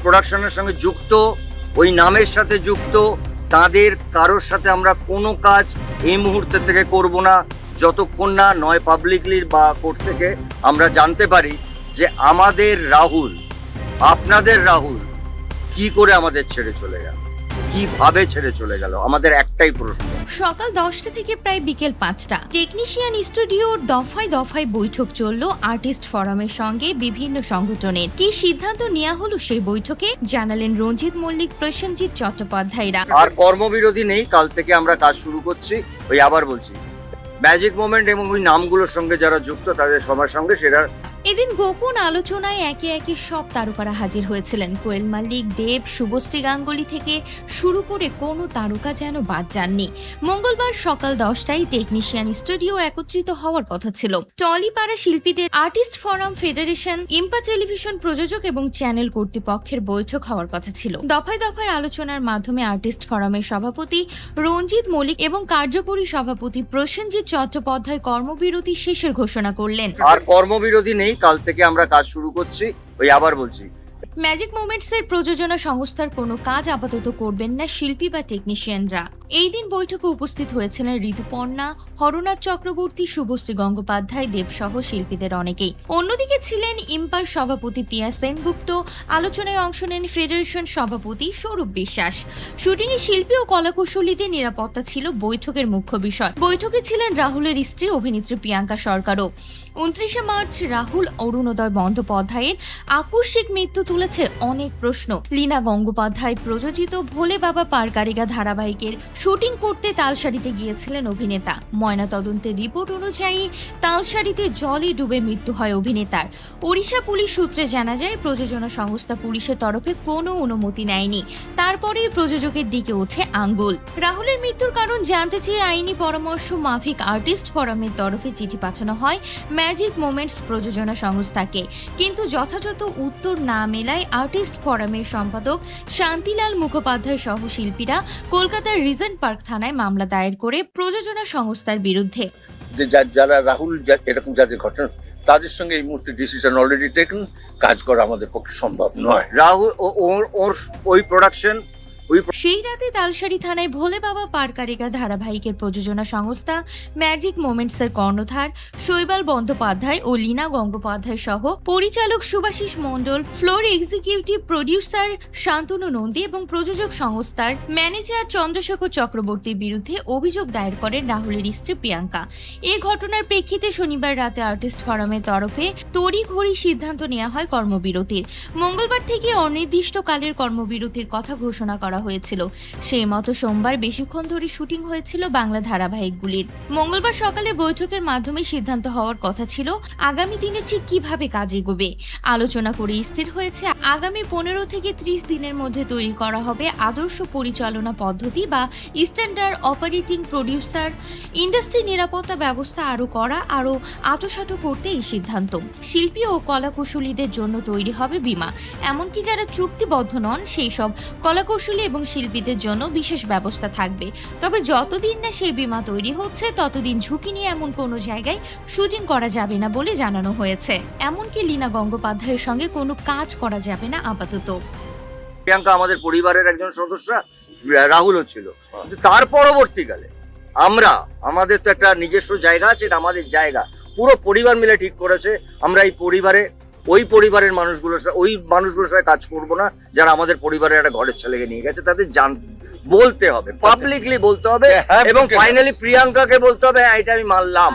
প্রোডাকশনের সঙ্গে যুক্ত, ওই নামের সাথে যুক্ত, তাদের কারোর সাথে আমরা কোনো কাজ এই মুহূর্তে থেকে করব না যতক্ষণ না নয় পাবলিকলি বা কোর্ট থেকে আমরা জানতে পারি যে আমাদের রাহুল, আপনাদের রাহুল কি করে আমাদের ছেড়ে চলে গেল, কিভাবে ছেড়ে চলে গেল, আমাদের একটাই প্রশ্ন। সকাল 10টা থেকে প্রায় বিকেল 5টা টেকনিশিয়ান স্টুডিওর দফায় দফায় বৈঠক চলল আর্টিস্ট ফোরামের সঙ্গে বিভিন্ন সংগঠনের। কি সিদ্ধান্ত নেওয়া হলো সেই বৈঠকে জানালেন রঞ্জিত মল্লিক, প্রসেনজিৎ চট্টোপাধ্যায়রা। আর কর্মবিরতি নেই, কাল থেকে আমরা কাজ শুরু করছি। ওই আবার বলছি, ম্যাজিক মোমেন্ট এবং ওই নামগুলোর সঙ্গে যারা যুক্ত তাদের সবার সঙ্গে সেটা। এদিন গোপন আলোচনায় একে একে সব তারকারা হাজির হয়েছিলেন। কোয়েল মল্লিক, দেব, শুভশ্রী গাঙ্গুলি থেকে শুরু করে কোনো তারকা যেন বাদ যাননি। মঙ্গলবার সকাল 10টায় টেকনিশিয়ান স্টুডিও একত্রিত হওয়ার কথা ছিল। টলিপাড়া শিল্পীদের artist forum federation, IMPA television প্রযোজক এবং চ্যানেল কর্তৃপক্ষের বৈঠক হওয়ার কথা ছিল। দফায় দফায় আলোচনার মাধ্যমে আর্টিস্ট ফোরামের সভাপতি রঞ্জিত মল্লিক এবং কার্যকরী সভাপতি প্রসেনজিৎ চট্টোপাধ্যায় কর্মবিরতি শেষের ঘোষণা করলেন। আর কর্মবিরতি নেই, কাল থেকে আমরা কাজ শুরু করছি। ওই আবার বলছি, ম্যাজিক মোমেন্টসের প্রযোজনা সংস্থার কোনো কাজ আপাতত করবেন না শিল্পী বা টেকনিশিয়ানরা। এই দিন বৈঠকে উপস্থিত হয়েছিলেন ঋতুপর্ণা, হরনাথ চক্রবর্তী, শুভশ্রী গঙ্গোপাধ্যায়, দেবসহ শিল্পীদের অনেকেই। অন্যদিকে ছিলেন ইম্পার সভাপতি পিয়া সেনগুপ্ত। আলোচনায় অংশ নেন ফেডারেশন সভাপতি স্বরূপ বিশ্বাস। শুটিংয়ে শিল্পী ও কলাকুশলীদের নিরাপত্তা ছিল বৈঠকের মুখ্য বিষয়। বৈঠকে ছিলেন রাহুলের স্ত্রী অভিনেত্রী প্রিয়াঙ্কা সরকারও। 29শে মার্চ রাহুল অরুণোদয় বন্দ্যোপাধ্যায়ের আকস্মিক মৃত্যু তুলেছে অনেক প্রশ্ন। লীনা গঙ্গোপাধ্যায় প্রযোজিত ভোলে বাবা পারকারিগা ধারাবাহিকের শুটিং করতে তালসারিতে গিয়েছিলেন অভিনেতা। ময়নাতদন্তের রিপোর্ট অনুযায়ী তালসারিতে জলে ডুবে মৃত্যু হয় অভিনেতার। ওড়িশা পুলিশ সূত্রে জানা যায়, প্রযোজনা সংস্থা পুলিশের তরফে কোনো অনুমতি নেয়নি। তারপরেই প্রযোজকের দিকে ওঠে আঙ্গুল। রাহুলের মৃত্যুর কারণ জানতে চেয়ে আইনি পরামর্শ মাফিক আর্টিস্ট ফোরামের তরফে চিঠি পাঠানো হয় ম্যাজিক মোমেন্টস প্রযোজনা সংস্থাকে, কিন্তু যথাযথ উত্তর না মেলায় আর্টিস্ট ফোরামের সম্পাদক শান্তিলাল মুখোপাধ্যায় সহ শিল্পীরা কলকাতার রিজেন্ট পার্ক থানায় মামলা দায়ের করে প্রযোজনা সংস্থার বিরুদ্ধে। যারা রাহুল এরকম যাদের ঘটনা, তাদের সঙ্গে এই মুহূর্তে ডিসিশন অলরেডি টেকেন, কাজ করা আমাদের পক্ষে সম্ভব নয়। রাহুল ওর ওই প্রোডাকশন। সেই রাতে তালসারি থানায় ভোলে বাবা পারকারিগা ধারাবাহিকের প্রযোজনা সংস্থা ম্যাজিক মোমেন্টসের কর্ণধার শৈবাল বন্দ্যোপাধ্যায় ও লীনা গঙ্গোপাধ্যায় সহ পরিচালক Subhashis Mondal, floor executive producer Shantanu Nandi এবং প্রযোজক সংস্থার ম্যানেজার চন্দ্রশেখর চক্রবর্তীর বিরুদ্ধে অভিযোগ দায়ের করেন রাহুলের স্ত্রী প্রিয়াঙ্কা। এই ঘটনার প্রেক্ষিতে শনিবার রাতে আর্টিস্ট ফোরামের তরফে তড়িঘড়ি সিদ্ধান্ত নেওয়া হয় কর্মবিরতির। মঙ্গলবার থেকে অনির্দিষ্টকালের কর্মবিরতির কথা ঘোষণা করা হয়েছিল। সেই মতো সোমবার বেশিক্ষণ ধরে শুটিং হয়েছিল বাংলা ধারাবাহিকগুলির। মঙ্গলবার সকালে বৈঠকের মাধ্যমে সিদ্ধান্ত হওয়ার কথা ছিল আগামী দিনে ঠিক কিভাবে কাজ এগোবে। আলোচনা করে স্থির হয়েছে আগামী 15 থেকে 30 দিনের মধ্যে তৈরি করা হবে আদর্শ পরিচালনা পদ্ধতি বা স্ট্যান্ডার্ড অপারেটিং প্রডিউসার। ইন্ডাস্ট্রি নিরাপত্তা ব্যবস্থা আরো আঁটোসাঁটো করতে এই সিদ্ধান্ত। শিল্পী ও কলাকুশলীদের জন্য তৈরি হবে বীমা, এমনকি যারা চুক্তিবদ্ধ নন সেই সব কলাকুশলী এবং শিল্পীদের জন্য বিশেষ ব্যবস্থা থাকবে। তবে যতদিন না সেই বীমা তৈরি হচ্ছে ততদিন ঝুঁকি নিয়ে এমন কোনো জায়গায় শুটিং করা যাবে না বলে জানানো হয়েছে। এমনকি লীনা গঙ্গোপাধ্যায়ের সঙ্গে কোনো কাজ করা যাবে না আপাতত। প্রিয়াঙ্কা আমাদের পরিবারের একজন সদস্য, রাহুলও ছিল, কিন্তু তার পরবর্তীকালে আমাদের তো একটা নিজস্ব জায়গা আছে, এটা আমাদের জায়গা, পুরো পরিবার মিলে ঠিক করেছে আমরা এই ওই পরিবারের মানুষগুলোর সাথে কাজ করব না যারা আমাদের পরিবারের একটা ঘরের ছেলেকে নিয়ে গেছে। তাদের বলতে হবে, পাবলিকলি বলতে হবে এবং ফাইনালি প্রিয়াঙ্কাকে বলতে হবে এটা আমি মানলাম।